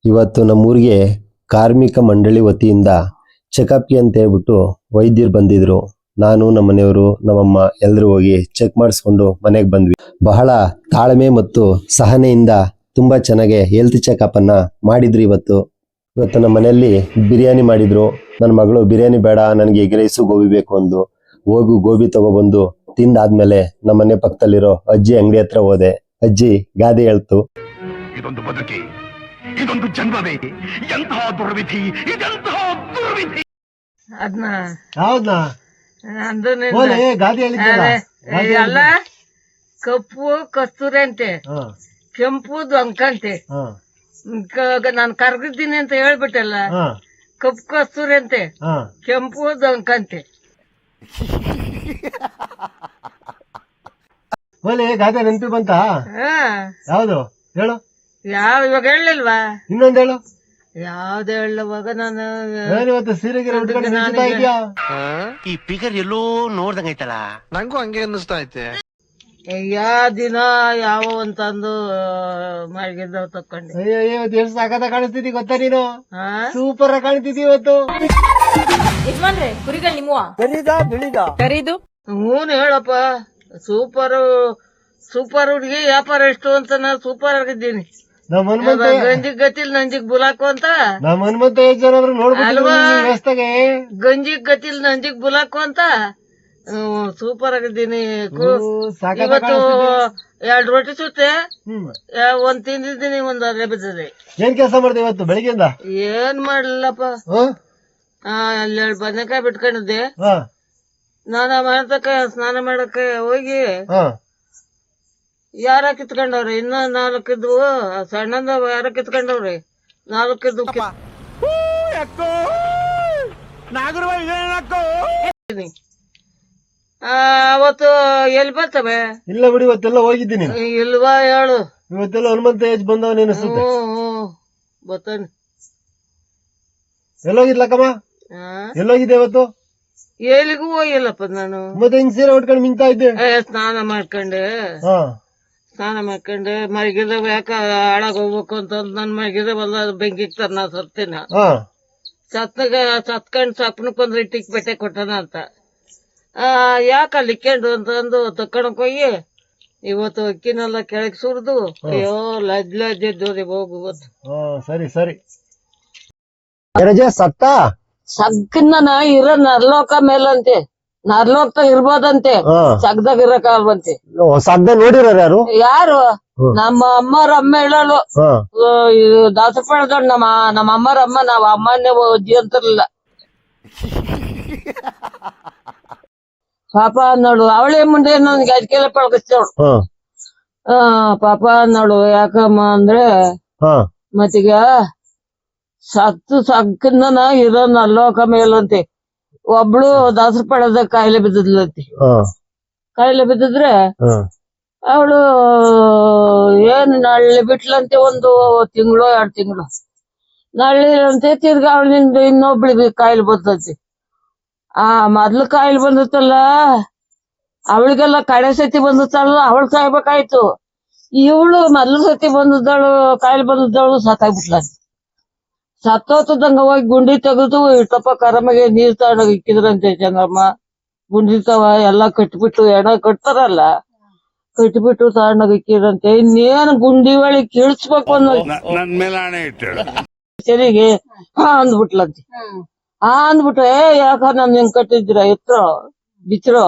ಇವತ್ತು ನಮ್ಮೂರಿಗೆ ಕಾರ್ಮಿಕ ಮಂಡಳಿ ವತಿಯಿಂದ ಚೆಕಪ್ಗೆ ಅಂತ ಹೇಳ್ಬಿಟ್ಟು ವೈದ್ಯರು ಬಂದಿದ್ರು. ನಾನು ನಮ್ಮ ಮನೆಯವರು ನಮ್ಮಮ್ಮ ಎಲ್ಲರೂ ಹೋಗಿ ಚೆಕ್ ಮಾಡಿಸ್ಕೊಂಡು ಮನೆಗೆ ಬಂದ್ವಿ. ಬಹಳ ತಾಳ್ಮೆ ಮತ್ತು ಸಹನೆಯಿಂದ ತುಂಬಾ ಚೆನ್ನಾಗಿ ಹೆಲ್ತ್ ಚೆಕಪ್ ಅನ್ನ ಮಾಡಿದ್ರು. ಇವತ್ತು ನಮ್ಮ ಮನೆಯಲ್ಲಿ ಬಿರಿಯಾನಿ ಮಾಡಿದ್ರು. ನನ್ನ ಮಗಳು ಬಿರಿಯಾನಿ ಬೇಡ, ನನಗೆ ಎಗ್ ರೈಸು ಗೋಬಿ ಬೇಕು ಅಂದು ಗೋಬಿ ತಗೊಬಂದು ತಿಂದಾದ್ಮೇಲೆ ನಮ್ಮ ಮನೆ ಪಕ್ಕದಲ್ಲಿರೋ ಅಜ್ಜಿ ಅಂಗಡಿ ಹತ್ರ ಹೋದೆ. ಅಜ್ಜಿ ಗಾದೆ ಹೇಳ್ತು, ಇದೊಂದು ಬದುಕಿ, ಇದೊಂದು ಜನ್ಮವೇ, ಎಂತಹ ದುರ್ವಿಧಿ, ಇದೆಂತಹ ದುರ್ವಿಧಿ. ಅದ್ನ ಹೌದಾ ನಂದು ಗಾದಿ ಅಲ್ಲ, ಕಪ್ಪು ಕಸ್ತೂರಿ ಅಂತೆ, ಕೆಂಪು ದೊಂಕಂತೆ. ನಾನ್ ಕರ್ಗಿದ್ದೀನಿ ಅಂತ ಹೇಳ್ಬಿಟ್ಟಲ್ಲ, ಕಪ್ಪು ಕಸ್ತೂರಿ ಅಂತೆ, ಕೆಂಪು ದೊಂಕಂತೆ. ಗಾದೆ ನೆನಪಿ ಬಂತ? ಯಾವ್ದು ಹೇಳು? ಇವಾಗ ಹೇಳಲಿಲ್ವಾ? ಇನ್ನೊಂದ್ ಹೇಳು. ಯಾವ್ದು ಹೇಳುವಾಗ ನಾನು ಇವತ್ತು ಸೀರೆಗೆ ಇದೆಯಾ? ಈ ಪಿಗರ್ ಎಲ್ಲೋ ನೋಡ್ದಂಗೈತಲ್ಲ, ನಂಗೂ ಹಂಗೆ ಅನ್ನಿಸ್ತಾ ಐತೆ. ಯಾವ ದಿನ ಯಾವ ಅಂತಂದು ಮಲಗಿದ್ದವ್ ತಕೊಂಡೆ. ಇವತ್ತು ಎಷ್ಟು ಸಾಕತ್ತ ಕಾಣಿಸ್ತಿದ್ದಿ ಗೊತ್ತಾ ನೀನು? ಸೂಪರ್ ಆಗಿ ಕಾಣ್ತಿದ್ದಿ ಇವತ್ತು. ಕುರಿಗಳು ನಿಮ್ಮವ ಹೂನ್ ಹೇಳಪ್ಪ. ಸೂಪರ್ ಹುಡುಗಿ ವ್ಯಾಪಾರ ಎಷ್ಟು ಅಂತ ನಾ ಸೂಪರ್ ಆಗಿದ್ದೀನಿ. ಗಂಜಿಗ್ ಗತಿಲ್ ನಂಜಿಗ್ ಬುಲಾಕು ಅಂತ. ನಮ್ಮ ಹನುಮಂತ ಅಲ್ವಾ? ವ್ಯವಸ್ಥೆಗೆ ಗಂಜಿಗ್ ಗತಿಲ್ ನಂಜಿಗ್ ಬುಲಾಕು ಅಂತ ಸೂಪರ್ ಆಗಿದ್ದೀನಿ. ಇವತ್ತು 2 ರೊಟ್ಟಿ ಸುತ್ತೆ, ಒಂದ್ ತಿಂದಿದ್ದೀನಿ, ಒಂದ್ ಅಲ್ಲೇ ಬಿದ್ದಿದೆ. ಏನ್ ಕೆಲಸ ಮಾಡ್ದೆ ಇವತ್ತು ಬೆಳಿಗ್ಗೆಯಿಂದ? ಏನ್ ಮಾಡ್ಲಿಲ್ಲಪ್ಪ. ಅಲ್ಲಿ 2 ಬದನೆಕಾಯಿ ಬಿಟ್ಕೊಂಡಿದ್ದೆ. ಸ್ನಾನ ಮಾಡಕ್ಕೆ ಹೋಗಿ ಯಾರ ಕಿತ್ಕೊಂಡವ್ರಿ, ಇನ್ನ 4 ಇದ್ವು. ಸಣ್ಣದ ಯಾರ ಕಿತ್ಕೊಂಡವ್ರಿ, 4 ಇದ್ವು. ಅವತ್ತು ಎಲ್ಲಿ ಬರ್ತವೆ? ಇಲ್ಲ ಬಿಡಿ, ಇವತ್ತೆಲ್ಲ ಹೋಗಿದ್ದೀನಿ. ಇಲ್ವಾ ಹೇಳು. ಇವತ್ತೆಲ್ಲ ಹನುಮಂತ ಏಜ್ ಬಂದವ ಅನಿಸುತ್ತೆ. ಬರ್ತಾನೆ. ಎಲ್ಲೋಗಿದ್ಲಕ್ಕಮ್ಮ? ಎಲ್ಲೋಗಿದ್ದೆ ಇವತ್ತು? ಎಲ್ಲಿಗೂ ಹೋಗಿಲ್ಲಪ್ಪ ನಾನು. ಮತ್ತೆ ಹಿಂಗ್ ಸೀರೆ ಉಟ್ಕೊಂಡು ಮಿಂಗ್ತಾ ಇದ್ದೆ. ಸ್ನಾನ ಮಾಡ್ಕೊಂಡೆ ಮಲಗಿದವ. ಯಾಕ ಹಾಳಾಗ ಹೋಗ್ಬೇಕು ಅಂತ ನನ್ ಮಲಗಿದವಲ್ಲ, ಬೆಂಕಿ ಇಕ್ತಾರ, ನಾ ಸತ್ತಿನ. ಸತ್ಕೊಂಡ್ ಸಪ್ನಕ್ ಒಂದ್ ಇಟ್ಟಿಗೆ ಬೆಟ್ಟೆ ಕೊಟ್ಟನ ಅಂತ. ಯಾಕ ಅಲ್ಲಿಕ್ಕೊಂಡು ಅಂತಂದು ತಕೊಂಡಕ್ ಹೋಗಿ ಇವತ್ತು ಅಕ್ಕಿನೆಲ್ಲ ಕೆಳಗ್ ಸುರಿದು, ಅಯ್ಯೋ ಲಜ್ಜೆ ಹೋಗು. ಸರಿ ಸರಿ. ಸತ್ತ ಸಗ್ನ ಇರೋ ನರ್ಲೋಕ ಮೇಲಂತೆ, ನರ್ಲೋಕ ಇರ್ಬೋದಂತೆ, ಸಗ್ದಾಗ ಇರಕಾಗಂತೆ. ಸದ್ದ ನೋಡಿರೋ ಯಾರು? ನಮ್ಮ ಅಮ್ಮರ ಅಮ್ಮ ಹೇಳಲು. ದಾಸಪಳದ ನಮ್ಮ ಅಮ್ಮರ ಅಮ್ಮ, ನಾವ್ ಅಮ್ಮನೇ ಅಜ್ಜಿ ಅಂತಿರ್ಲಿಲ್ಲ. ಪಾಪ ನೋಡು, ಅವಳೇ ಮುಂದೆ ನನ್ಗೆ ಅಜ್ಕೆಲ್ಲ ಪಳಗಿಸ್ತವಳು. ಪಾಪ ನೋಡು, ಯಾಕಮ್ಮ ಅಂದ್ರೆ ಮತ್ತೀಗ ಸಕ್ಕನ ಇರೋ ನಲ್ಲೋಕ ಮೇಲಂತೆ. ಒಬ್ಳು ದಾಸರ ಪಳದ ಕಾಯಿಲೆ ಬಿದ್ದದ್ಲಂತೆ. ಕಾಯಿಲೆ ಬಿದ್ದಿದ್ರೆ ಅವಳು ಏನ್ ನಳ್ಳಿ ಬಿಟ್ಲಂತೆ, 1 ತಿಂಗಳು 2 ತಿಂಗಳು ನಳ್ಳಿರಂತೆ. ತಿರ್ಗಾ ಅವಳಿಂದ ಇನ್ನೊಬ್ಳಿಗೆ ಕಾಯಿಲೆ ಬರ್ತಂತೆ. ಮೊದ್ಲು ಕಾಯಿಲೆ ಬಂದತ್ತಲ್ಲ, ಅವಳಿಗೆಲ್ಲ ಕಡೆ ಸತಿ ಬಂದತ್ತಲ್ಲ, ಅವಳು ಸಾಯ್ಬೇಕಾಯ್ತು. ಇವಳು ಮೊದ್ಲು ಸತಿ ಬಂದದ್ದಳು, ಕಾಯಿಲೆ ಬಂದದ್ದಳು, ಸತ್ತಾಗ್ಬಿಟ್ಲಂತೆ. ಸತ್ತೋತದಂಗ ಹೋಗಿ ಗುಂಡಿ ತೆಗೆದು ಇಟ್ಟಪ್ಪ ಕರಮಗೆ ನೀರ್ ತಗೊಂಡೋಗಿ ಇಕ್ಕಿದ್ರಂತೆ. ಜಂಗಮ್ಮ ಗುಂಡಿರ್ತಾವ ಎಲ್ಲ ಕಟ್ಬಿಟ್ಟು, ಎಣ ಕಟ್ತಾರಲ್ಲ, ಕಟ್ಬಿಟ್ಟು ತಗೊಂಡೋಗಿ ಇಕ್ಕಿದ್ರಂತೆ. ಇನ್ನೇನು ಗುಂಡಿ ಒಳಗೆ ಕೀಳ್ಸ್ಬೇಕು ಸರಿಗೆ ಅಂದ್ಬಿಟ್ಲಂತೆ. ಅಂದ್ಬಿಟ್ಟು ಯಾಕ ನನ್ ಹೆಂಗ್ ಕಟ್ಟಿದ್ರ, ಎತ್ತರೋ ಬಿಚ್ಚರೋ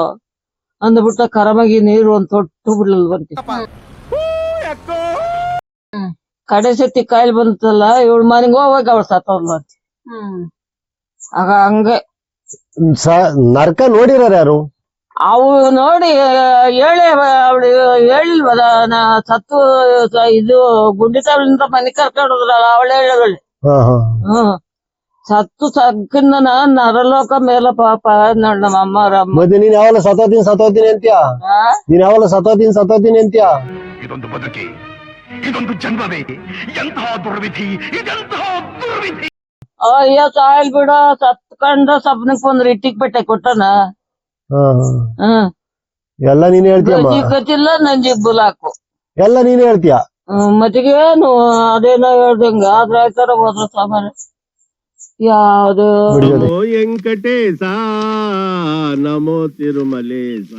ಅಂದ್ಬಿಟ್ಟ. ಕರಮಗೆ ನೀರು ಒಂದ್ ತೊಟ್ಟು ಬಿಡ್ಲಲ್ವಂತೆ. ಕಡೆ ಸತಿ ಕಾಯಿಲೆ ಬಂತಲ್ಲ, ಇವಳು ಮನೆಗೆ ಹೋಗಿ ಅವಳು ಸತ್ತೋದ್ಲಂತೆ. ಆಗ ಹಂಗೆ ನರ್ಕ ನೋಡಿರೋ ಯಾರು? ಅವು ನೋಡಿ ಹೇಳಿ ಅವಳು ಹೇಳಿಲ್ವದ, ಸತ್ತು ಇದು ಗುಂಡಿ ತವಳಿಂದ ಮನೆ ಕರ್ಕೊಂಡು ಹೋದ್ರಲ್ಲ, ಅವಳು ಹೇಳವಳೆ. ಸತ್ತು ಸಕ್ಕನ್ನ ನರಲೋಕ ಮೇಲ ಪಾಪ ನೋಡ್ ನಮ್ಮ ಅಮ್ಮರ. ಮತ್ತೆ ನೀನ್ ಯಾವಲ್ಲ ಸತ್ತೋತೀನಿ ಅಂತ್ಯಾ? ನೀನ್ ಯಾವಲ್ಲ ಸತ್ತೋತೀನಿ ಅಂತ್ಯಾ? ಇದೊಂದು ಬದುಕಿ, ಇದೊಂದು ಜನ್ಮವೇ, ಎಂತಹ ದುರ್ವಿಧಿ, ಇದೆಂತಹ ದುರ್ವಿಧಿ. ಅಯ್ಯೋ ಸಾಯಲ್ ಬಿಡ, ಸತ್ಕೊಂಡ ಸಪ್ನಕ್ 1 ಇಟ್ಟಿಗೆ ಬೆಟ್ಟೆ ಕೊಟ್ಟನ. ಎಲ್ಲ ನೀನ್ ಹೇಳ್ತೀಯ? ಗೊತ್ತಿಲ್ಲ ನಂಜಿಗ್ ಬುಲಾಕು. ಎಲ್ಲ ನೀನ್ ಹೇಳ್ತೀಯ? ಮತ್ತಿಗೇನು ಅದೇನೋ ಹೇಳ್ದಂಗ ಆದ್ರ ಆಯ್ತಾರ ಹೋದ್ರ ಸಾಮಾನ್ಯ ಯಾವ್ದು ವೆಂಕಟೇಶ ನಮೋ ತಿರುಮಲೇಶ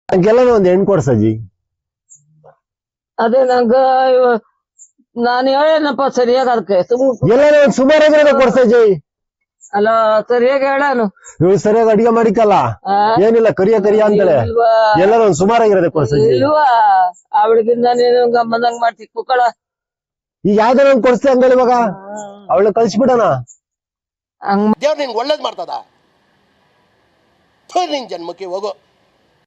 ಹಂಗೆಲ್ಲ ಒಂದ್ ಹೆಣ್ ಕೊಡ್ಸಜ್ಜಿ. ಅದೇ ನಂಗ ನಾನು ಹೇಳೇನಪ್ಪ ಸರಿಯಾಗಿ ಅದಕ್ಕೆ ಎಲ್ಲ ಸುಮಾರಾಗಿ ಕೊಡ್ಸಜ್ಜಿ. ಅಲ್ಲ ಸರಿಯಾಗಿ ಹೇಳಾನು ಇವ್ ಸರಿಯಾಗಿ ಅಡಿಗೆ ಮಾಡಿಕಲ್ಲ ಏನಿಲ್ಲ ಕರಿಯ ಅಂತಾಳೆ. ಎಲ್ಲಾರು ಒಂದ್ ಸುಮಾರಾಗಿರೋದೆ ಕೊಡ್ಸಜ್ಜಿ. ಇಲ್ವಾ ಅವಳಿಗಿಂದ ನೀನು ಗಮ್ಮದಂಗ್ ಮಾಡ್ತಿ ಕುಕ್ಕಳ ಈಗ ಯಾವ್ದಾರ ಒಂದ್ ಕೊಡ್ಸ್ತೆ ಹಂಗಲ್ಲ ಇವಾಗ ಅವಳನ್ನ ಕಳ್ಸಿಬಿಡಣ. ಹಂಗ ದೇವ್ರು ನಿನ್ಗೆ ಒಳ್ಳೇದ್ ಮಾಡ್ತದ ನಿನ್ ಜನ್ಮಕ್ಕೆ ಹೋಗೋ.